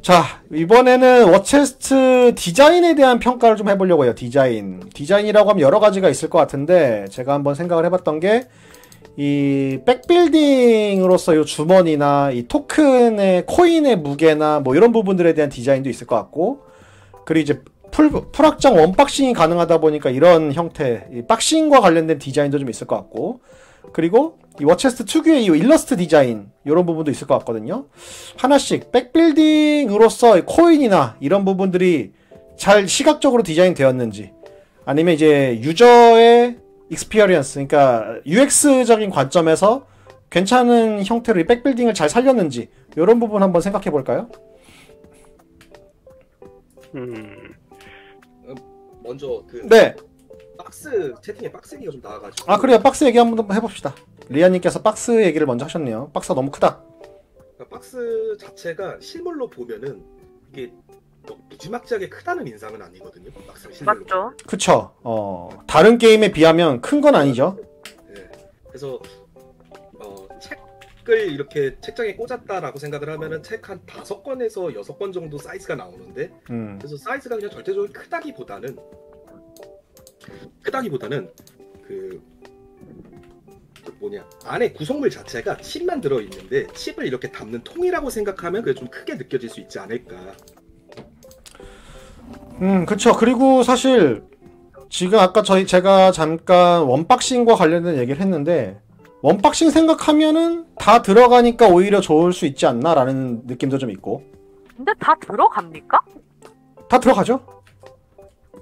자, 이번에는 워체스트 디자인에 대한 평가를 좀 해보려고 해요. 디자인이라고 하면 여러 가지가 있을 것 같은데 제가 한번 생각을 해봤던 게 이 백빌딩으로서 이 주머니나 이 토큰의 코인의 무게나 뭐 이런 부분들에 대한 디자인도 있을 것 같고, 그리고 이제 풀확장 원박싱이 가능하다 보니까 이런 형태, 이 박싱과 관련된 디자인도 좀 있을 것 같고, 그리고 이 워체스트 특유의 이 일러스트 디자인 이런 부분도 있을 것 같거든요. 하나씩 백빌딩으로서 코인이나 이런 부분들이 잘 시각적으로 디자인 되었는지, 아니면 이제 유저의 익스피리언스, 그러니까 UX적인 관점에서 괜찮은 형태로 이 백빌딩을 잘 살렸는지 이런 부분 한번 생각해 볼까요? 먼저 네. 박스 채팅에 박스 얘기가 좀 나와가지고. 아, 그래요. 박스 얘기 한번 해봅시다. 리아님께서 박스 얘기를 먼저 하셨네요. 박스가 너무 크다. 그러니까 박스 자체가 실물로 보면은 이게 무지막지하게 크다는 인상은 아니거든요. 막상 실물로. 맞죠? 그쵸. 다른 게임에 비하면 큰 건 아니죠. 네. 그래서 책을 이렇게 책장에 꽂았다라고 생각을 하면은 책 한 5권에서 6권 정도 사이즈가 나오는데, 그래서 사이즈가 그냥 절대적으로 크다기보다는 안에 구성물 자체가 칩만 들어있는데 칩을 이렇게 담는 통이라고 생각하면 그게 좀 크게 느껴질 수 있지 않을까. 그쵸. 그리고 사실 지금 아까 제가 잠깐 원박싱과 관련된 얘기를 했는데, 원박싱 생각하면은 다 들어가니까 오히려 좋을 수 있지 않나 라는 느낌도 좀 있고. 근데 다 들어갑니까? 다 들어가죠.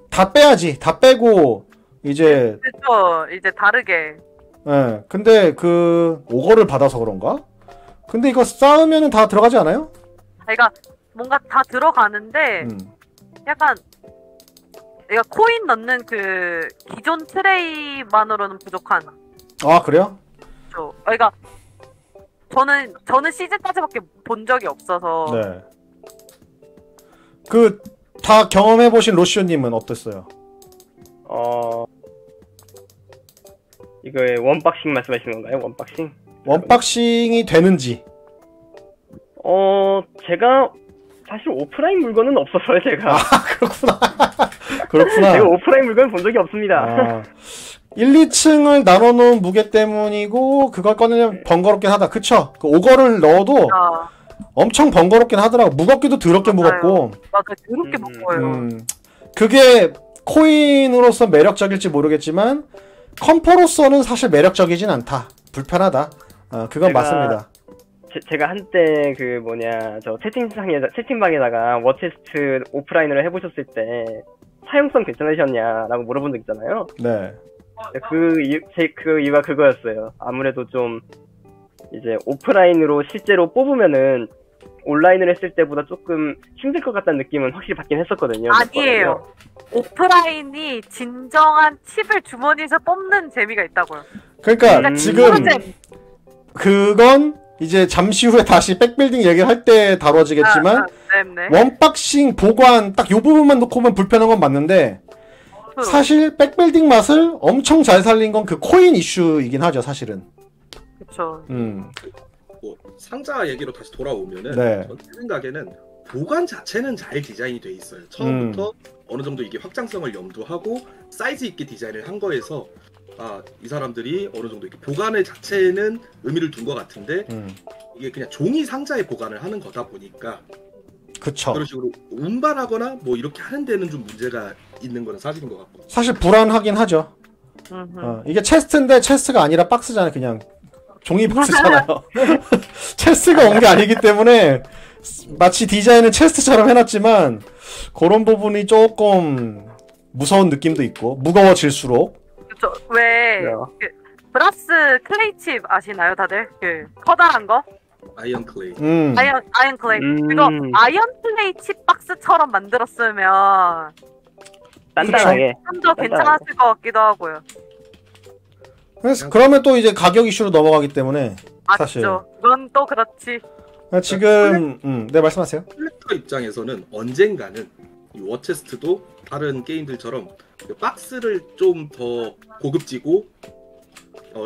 다 빼야지. 다 빼고 이제 그죠. 이제 다르게. 예. 근데 오거를 받아서 그런가? 근데 이거 쌓으면은 다 들어가지 않아요? 그러니까 뭔가 다 들어가는데 약간 내가 코인 넣는 그 기존 트레이만으로는 부족한. 아, 그래요? 그러니까 저는 시즌까지밖에 본 적이 없어서. 네. 다 경험해보신 로시오님은 어땠어요? 이거 원박싱 말씀하시는 건가요? 원박싱? 원박싱이 되는지. 제가 사실 오프라인 물건은 없어서요, 제가. 아, 그렇구나. 그렇구나. 제가 오프라인 물건 본 적이 없습니다. 1, 2층을 나눠놓은 무게 때문이고, 그걸 꺼내려면 번거롭긴 하다. 그쵸? 그 오거를 넣어도 엄청 번거롭긴 하더라고. 무겁기도 더럽게 무겁고. 맞아, 더럽게 무거워요. 그게 코인으로서 매력적일지 모르겠지만, 컴포로서는 사실 매력적이진 않다. 불편하다. 그건 맞습니다. 제가 한때 저 채팅방에다가 워체스트 오프라인으로 해보셨을 때 사용성 괜찮으셨냐라고 물어본 적 있잖아요. 네. 그 이유가 그거였어요. 아무래도 좀 이제 오프라인으로 실제로 뽑으면은 온라인을 했을 때보다 조금 힘들 것 같다는 느낌은 확실히 받긴 했었거든요. 아니에요. 오프라인이 진정한 칩을 주머니에서 뽑는 재미가 있다고요. 그러니까 지금 그건 이제 잠시 후에 다시 백빌딩 얘기를 할 때 다뤄지겠지만, 원박싱 보관 딱 요 부분만 놓고 보면 불편한 건 맞는데, 사실 백빌딩 맛을 엄청 잘 살린 건 그 코인 이슈이긴 하죠, 사실은. 그쵸. 상자 얘기로 다시 돌아오면은, 네. 제 생각에는 보관 자체는 잘 디자인이 돼 있어요. 처음부터 어느 정도 이게 확장성을 염두하고 사이즈 있게 디자인을 한 거에서 이 사람들이 어느 정도 이렇게 보관의 자체는 의미를 둔 것 같은데, 이게 그냥 종이 상자에 보관을 하는 거다 보니까, 그쵸. 그런 식으로 운반하거나 뭐 이렇게 하는 데는 좀 문제가 있는 거는 사실인 것 같고. 사실 불안하긴 하죠. 이게 체스트인데 체스트가 아니라 박스잖아요. 그냥 종이 박스잖아요. 체스트가 온 게 아니기 때문에 마치 디자인은 체스트처럼 해놨지만 그런 부분이 조금 무서운 느낌도 있고, 무거워질수록. 그쵸. 브라스 클레이칩 아시나요, 다들? 커다란 거? 아이언 클레이. 아이언 클레이. 이거 아이언 클레이 칩 박스처럼 만들었으면 단단하게 좀 더 괜찮았을 것 같기도 하고요. 그래서 그러면 또 이제 가격 이슈로 넘어가기 때문에 사실. 맞죠. 그건 또 그렇지. 지금 네, 말씀하세요. 컬렉터 입장에서는 언젠가는 이 워체스트도 다른 게임들처럼 박스를 좀 더 고급지고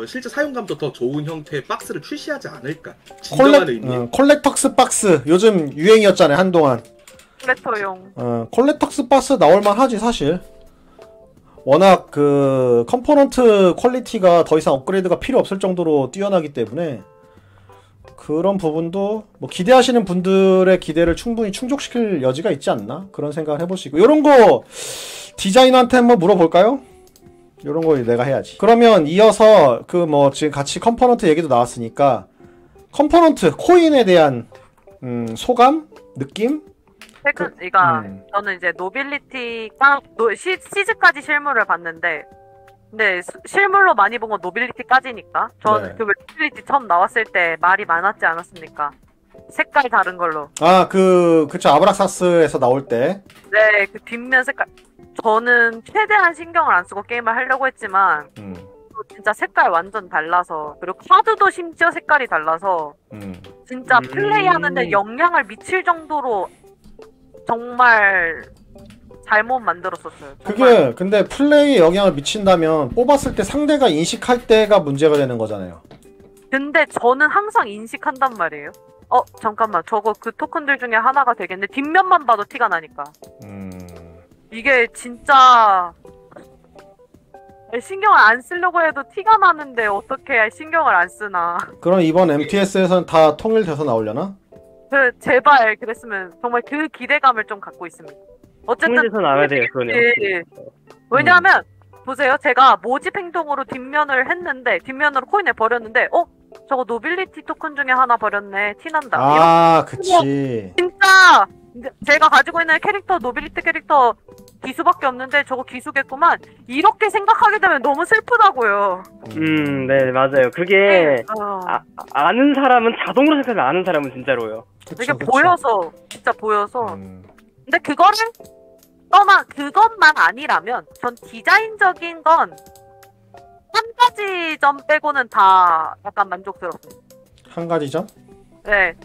실제 사용감도 더 좋은 형태의 박스를 출시하지 않을까. 진정한 의미. 콜렉터스 박스 요즘 유행이었잖아요 한동안. 콜렉터용. 콜렉터스 박스 나올만 하지 사실. 워낙 그 컴포넌트 퀄리티가 더 이상 업그레이드가 필요 없을 정도로 뛰어나기 때문에 그런 부분도 뭐 기대하시는 분들의 기대를 충분히 충족시킬 여지가 있지 않나 그런 생각을 해보시고, 이런 거 디자이너한테 한번 물어볼까요? 이런 거 내가 해야지. 그러면 이어서 그 뭐 지금 같이 컴포넌트 얘기도 나왔으니까 컴포넌트 코인에 대한 소감? 느낌? 저는 이제 노빌리티가 시즈까지 실물을 봤는데, 근데 실물로 많이 본 건 노빌리티까지니까 저는 그 노빌리티 처음 나왔을 때 말이 많았지 않았습니까? 색깔 다른 걸로. 그쵸 아브락사스에서 나올 때. 네, 그 뒷면 색깔. 저는 최대한 신경을 안 쓰고 게임을 하려고 했지만 진짜 색깔 완전 달라서, 그리고 카드도 심지어 색깔이 달라서 진짜 플레이하는데 영향을 미칠 정도로 정말 잘못 만들었었어요. 그게 근데 플레이에 영향을 미친다면 뽑았을 때 상대가 인식할 때가 문제가 되는 거잖아요. 근데 저는 항상 인식한단 말이에요. 잠깐만, 저거 그 토큰들 중에 하나가 되겠네. 뒷면만 봐도 티가 나니까. 이게 진짜 신경을 안 쓰려고 해도 티가 나는데 어떻게 신경을 안 쓰나. 그럼 이번 MTS에서는 다 통일돼서 나오려나? 제발 그랬으면. 정말 그 기대감을 좀 갖고 있습니다. 어쨌든 통일돼서 나와야 돼요, 그거는. 왜냐하면 보세요, 제가 모집 행동으로 뒷면을 했는데, 뒷면으로 코인을 버렸는데 저거 노빌리티 토큰 중에 하나 버렸네, 티난다. 그치. 진짜 제가 가지고 있는 캐릭터, 노빌리티 캐릭터 기수밖에 없는데 저거 기수겠구만, 이렇게 생각하게 되면 너무 슬프다고요. 네, 맞아요. 그게 아는 사람은 자동으로 생각하면 아는 사람은 진짜로요. 이게 보여서, 진짜 보여서. 근데 그것만 아니라면 전 디자인적인 건 한 가지 점 빼고는 다 약간 만족스럽어요. 한 가지 점? 네,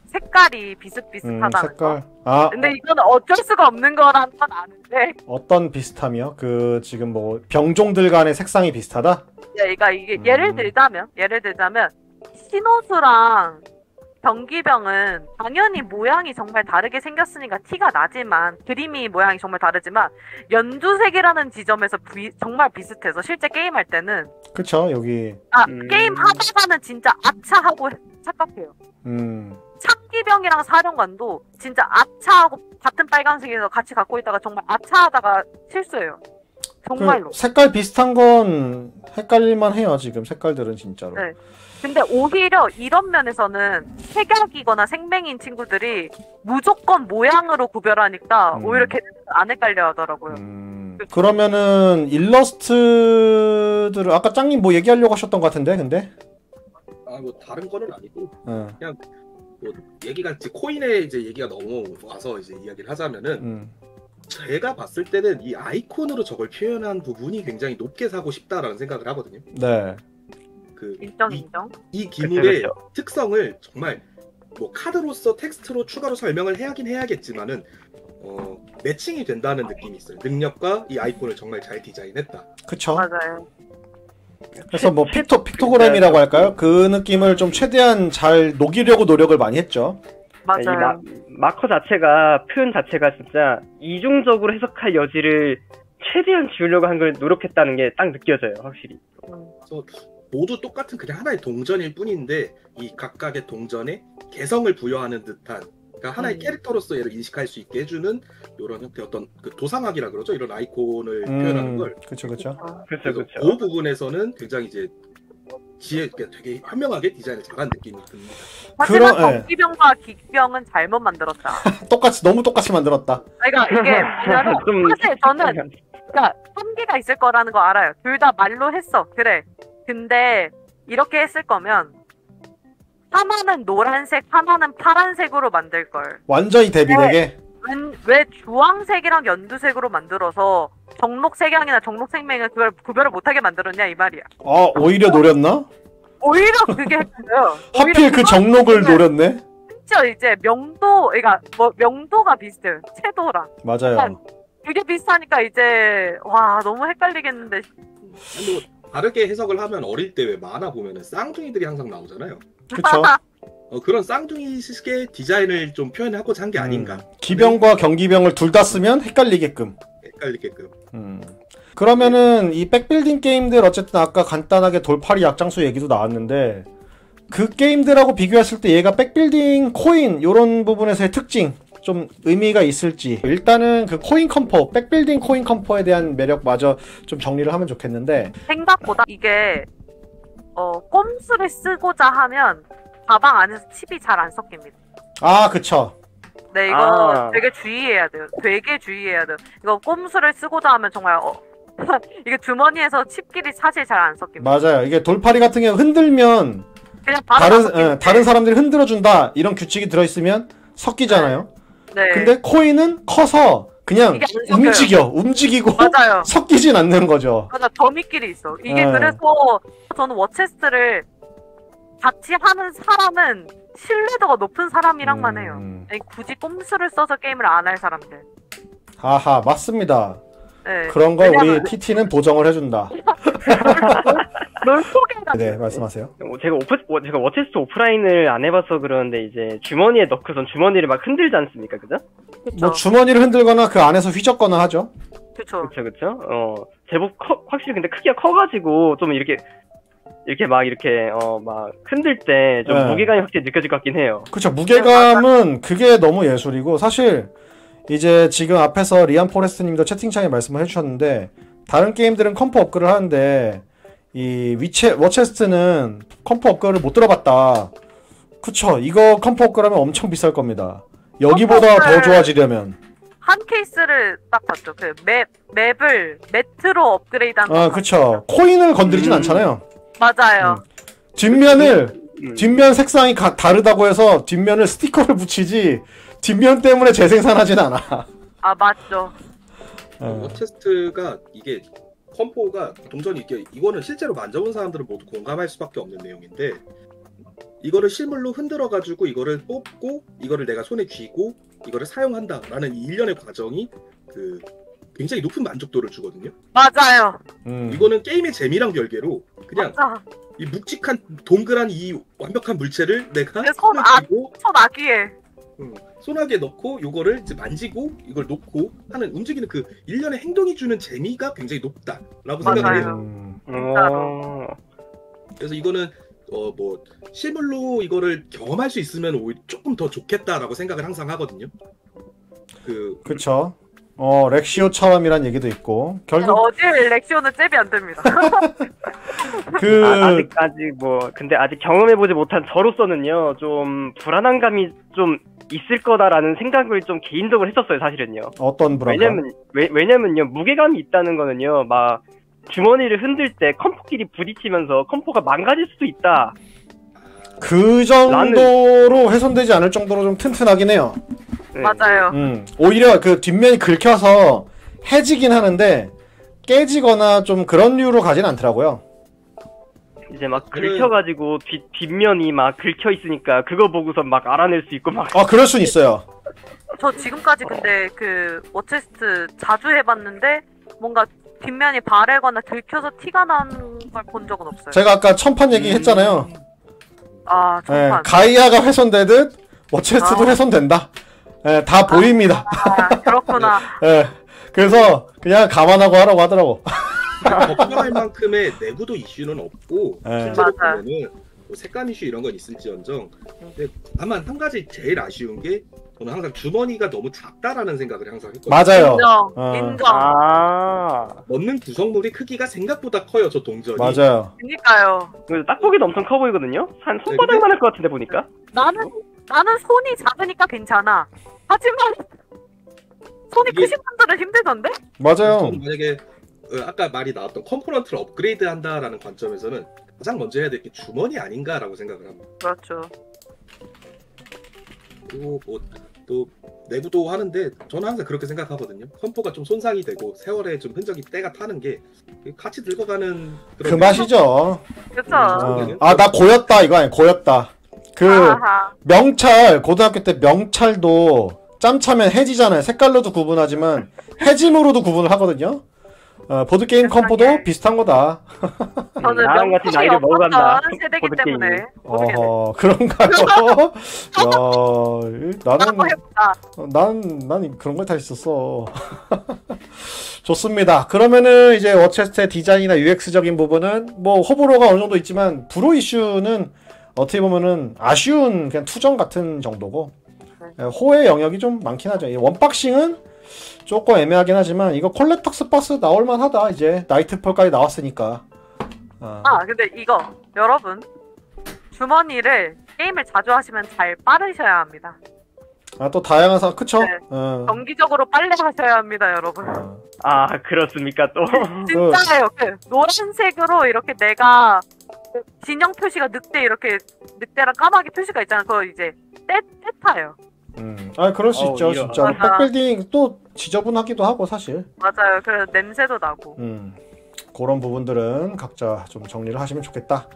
색깔이 비슷비슷하다는 색깔. 거. 근데 이건 어쩔 수가 없는 거라는 건 아는데. 어떤 비슷함이요? 그 지금 뭐 병종들 간의 색상이 비슷하다? 네, 그러니까 이게 예를 들자면 신호수랑 병기병은 당연히 모양이 정말 다르게 생겼으니까 티가 나지만, 그림이 모양이 정말 다르지만 연두색이라는 지점에서 정말 비슷해서 실제 게임할 때는, 그쵸, 여기 게임 하다가는 진짜 아차하고 착각해요. 참기병이랑 사령관도 진짜 아차하고 같은 빨간색에서 같이 갖고 있다가 정말 아차하다가 실수해요. 정말로. 색깔 비슷한 건 헷갈릴만 해요, 지금 색깔들은 진짜로. 네. 근데 오히려 이런 면에서는 색약이거나 생맹인 친구들이 무조건 모양으로 구별하니까 오히려 걔네들 안 헷갈려 하더라고요. 그러면은 일러스트들을 아까 짱님 뭐 얘기하려고 하셨던 것 같은데, 근데? 뭐 다른 거는 아니고 그냥 뭐 얘기가 이제 코인에 이제 얘기가 넘어와서 이제 이야기를 하자면은 제가 봤을 때는 이 아이콘으로 저걸 표현한 부분이 굉장히 높게 사고 싶다라는 생각을 하거든요. 네. 인정. 이 기물의 특성을 정말 뭐 카드로서 텍스트로 추가로 설명을 하긴 해야겠지만은 매칭이 된다는 느낌이 있어요. 능력과 이 아이콘을 정말 잘 디자인했다. 그쵸. 맞아요. 그래서 뭐 픽토그램이라고 할까요? 그 느낌을 좀 최대한 잘 녹이려고 노력을 많이 했죠. 맞아요. 마커 자체가, 표현 자체가 진짜 이중적으로 해석할 여지를 최대한 지우려고 한 걸 노력했다는 게 딱 느껴져요, 확실히. 그래서 모두 똑같은 그냥 하나의 동전일 뿐인데 이 각각의 동전에 개성을 부여하는 듯한, 그러니까 하나의 캐릭터로서 얘를 인식할 수 있게 해주는 이런 형태의 어떤 그 도상학이라 그러죠, 이런 아이콘을 표현하는 걸. 그렇죠. 그 부분에서는 굉장히 이제 되게 현명하게 디자인을 잘한 느낌이 듭니다. 하지만 병기병과 기병은 잘못 만들었다. 너무 똑같이 만들었다. 그러니까 이게 사실 저는 한계가 있을 거라는 거 알아요. 둘 다 말로 했어, 그래. 근데 이렇게 했을 거면 하나는 노란색, 하나는 파란색으로 만들 걸. 완전히 대비되게. 왜 주황색이랑 연두색으로 만들어서 정록색양이나 정록생명을 그걸 구별을 못하게 만들었냐 이 말이야. 오히려 노렸나? 오히려 그게 했어요. 하필 그 정록을 노렸네. 심지어 이제 그러니까 뭐 명도가 비슷해요, 채도랑. 맞아요. 그게 비슷하니까 이제 와, 너무 헷갈리겠는데. 다르게 해석을 하면 어릴 때 왜 만화 보면은 쌍둥이들이 항상 나오잖아요. 그쵸. 그런 쌍둥이식의 디자인을 좀 표현하고자 한 게 아닌가. 기병과 경기병을 둘 다 쓰면 헷갈리게끔. 헷갈리게끔. 그러면은 이 백빌딩 게임들 어쨌든 아까 간단하게 돌팔이 약장수 얘기도 나왔는데 그 게임들하고 비교했을 때 얘가 백빌딩 코인 요런 부분에서의 특징 좀 의미가 있을지 일단은 그 코인 컴포 백빌딩 코인 컴포에 대한 매력마저 좀 정리를 하면 좋겠는데 생각보다 이게 꼼수를 쓰고자 하면 가방 안에서 칩이 잘 안 섞입니다. 아 그쵸. 네, 이거 되게 주의해야 돼요. 되게 주의해야 돼요. 이거 꼼수를 쓰고자 하면 정말 이게 주머니에서 칩끼리 사실 잘 안 섞입니다. 맞아요. 이게 돌팔이 같은 경우 흔들면 그냥 바로 다른 사람들이 흔들어준다 이런 규칙이 들어있으면 섞이잖아요. 네. 근데 코인은 커서 그냥 이게 안 섞여요. 움직이고 맞아요. 섞이진 않는 거죠. 맞아, 더미끼리 있어. 이게 그래서 저는 워체스트를 같이 하는 사람은 신뢰도가 높은 사람이랑만 해요. 아니, 굳이 꼼수를 써서 게임을 안 할 사람들. 하하 맞습니다. 네. 그런 거 우리 TT는 보정을 해준다. 널 소개해라. 네 말씀하세요. 제가 워체스트 오프라인을 안 해봐서 그러는데 이제 주머니에 넣고선 주머니를 막 흔들지 않습니까, 그죠? 뭐 주머니를 흔들거나 그 안에서 휘젓거나 하죠. 그쵸. 그쵸. 제법 확실히 근데 크기가 커가지고 좀 이렇게 막 흔들 때 좀 네. 무게감이 확실히 느껴질 것 같긴 해요. 그쵸. 무게감은 그게 너무 예술이고 사실 이제 지금 앞에서 리안 포레스트 님도 채팅창에 말씀을 해주셨는데 다른 게임들은 컴포 업글을 하는데 이 워체스트는 컴포 업글을 못 들어봤다. 그쵸. 이거 컴포 업글하면 엄청 비쌀 겁니다. 여기보다 더 좋아지려면 한 케이스를 딱 봤죠. 그 맵을 매트로 업그레이드한 거. 그쵸. 코인을 건드리진 않잖아요. 맞아요. 뒷면 색상이 다르다고 해서 뒷면을 스티커를 붙이지 뒷면 때문에 재생산하진 않아. 아 맞죠. 워체스트가 이게 컴포가 동전이 이거는 실제로 만져본 사람들은 모두 공감할 수밖에 없는 내용인데 이거를 실물로 흔들어 가지고 이거를 뽑고 이거를 내가 손에 쥐고 이거를 사용한다라는 이 일련의 과정이 그 굉장히 높은 만족도를 주거든요. 맞아요. 이거는 게임의 재미랑 별개로 그냥 맞아. 이 묵직한 동그란 이 완벽한 물체를 내가 손아귀에 넣고 요거를 이제 만지고 이걸 놓고 하는 움직이는 그 일련의 행동이 주는 재미가 굉장히 높다라고 생각을 해요. 그래서 이거는 뭐 실물로 이거를 경험할 수 있으면 오히려 조금 더 좋겠다라고 생각을 항상 하거든요. 그쵸. 렉시오처럼이란 얘기도 있고 결국 어딜 렉시오는 잽이 안 됩니다. 근데 아직 경험해보지 못한 저로서는요 좀 불안한 감이 좀 있을 거다라는 생각을 좀 개인적으로 했었어요, 사실은요. 어떤 불안감? 왜냐면요 무게감이 있다는 거는요 막 주머니를 흔들 때 컴포끼리 부딪히면서 컴포가 망가질 수도 있다. 그 정도로 훼손되지 않을 정도로 좀 튼튼하긴 해요. 네. 맞아요. 오히려 그 뒷면이 긁혀서 해지긴 하는데 깨지거나 좀 그런 류로 가진 않더라고요. 이제 막 긁혀가지고 뒷면이 막 긁혀 있으니까 그거 보고서 막 알아낼 수 있고 막. 그럴 순 있어요. 저 지금까지 근데 그 워체스트 자주 해봤는데 뭔가 뒷면이 바래거나 긁혀서 티가 나는 걸 본 적은 없어요. 제가 아까 천판 얘기 했잖아요. 천판. 네, 가이아가 훼손되듯 워체스트도 훼손된다. 네, 다 보입니다. 그렇구나. 네, 그래서 그냥 감안하고 하라고 하더라고. 걱정할 만큼의 내구도 이슈는 없고 실제로 보면은 뭐 색감 이슈 이런 건 있을지언정 근데 다만 한 가지 제일 아쉬운 게 저는 항상 주머니가 너무 작다라는 생각을 항상 했거든요. 맞아요. 인정. 넣는 구성물이 크기가 생각보다 커요, 저 동전이. 맞아요. 그니까요. 딱 보기도 엄청 커 보이거든요. 한 손바닥만 할 것 같은데 보니까. 나는 손이 작으니까 괜찮아. 하지만 손이 크신 분들은 힘들던데? 맞아요. 만약에 아까 말이 나왔던 컴포넌트를 업그레이드 한다라는 관점에서는 가장 먼저 해야 될 게 주머니 아닌가라고 생각을 합니다. 그렇죠. 그리고 뭐 또 내구도 하는데 저는 항상 그렇게 생각하거든요. 컴포가 좀 손상이 되고 세월에 좀 흔적이 때가 타는 게 같이 늙어가는 그 맛이죠. 그렇죠. 나 고였다 이거 아니야. 고였다. 명찰 고등학교 때 명찰도 짬 차면 해지잖아요. 색깔로도 구분하지만 해짐으로도 구분을 하거든요. 보드게임 컴포도 비슷한 거다. 저는 나랑 같이 나이를 먹어간다. 세대기 보드게임이. 때문에 그런가요? 야, 한번 해보자. 난 그런 걸 다 있었어. 좋습니다. 그러면은 이제 워체스트의 디자인이나 UX적인 부분은 뭐 호불호가 어느 정도 있지만 브로 이슈는 어떻게 보면은 아쉬운 그냥 투정 같은 정도고 호의 영역이 좀 많긴 하죠. 이 원박싱은 조금 애매하긴 하지만 이거 콜렉터스 박스 나올만 하다. 이제 나이트폴까지 나왔으니까. 근데 이거 여러분 주머니를 게임을 자주 하시면 잘 빠르셔야 합니다. 또 다양한 상황 그쵸? 네. 정기적으로 빨래하셔야 합니다, 여러분. 그렇습니까 또? 진짜예요. 그 노란색으로 이렇게 내가 진영 표시가 늑대랑 까마귀 표시가 있잖아. 그거 이제 떼타요. 그럴 수 있죠. 이런. 진짜로. 백빌딩 또 지저분하기도 하고 사실. 맞아요. 그래서 냄새도 나고. 그런 부분들은 각자 좀 정리를 하시면 좋겠다.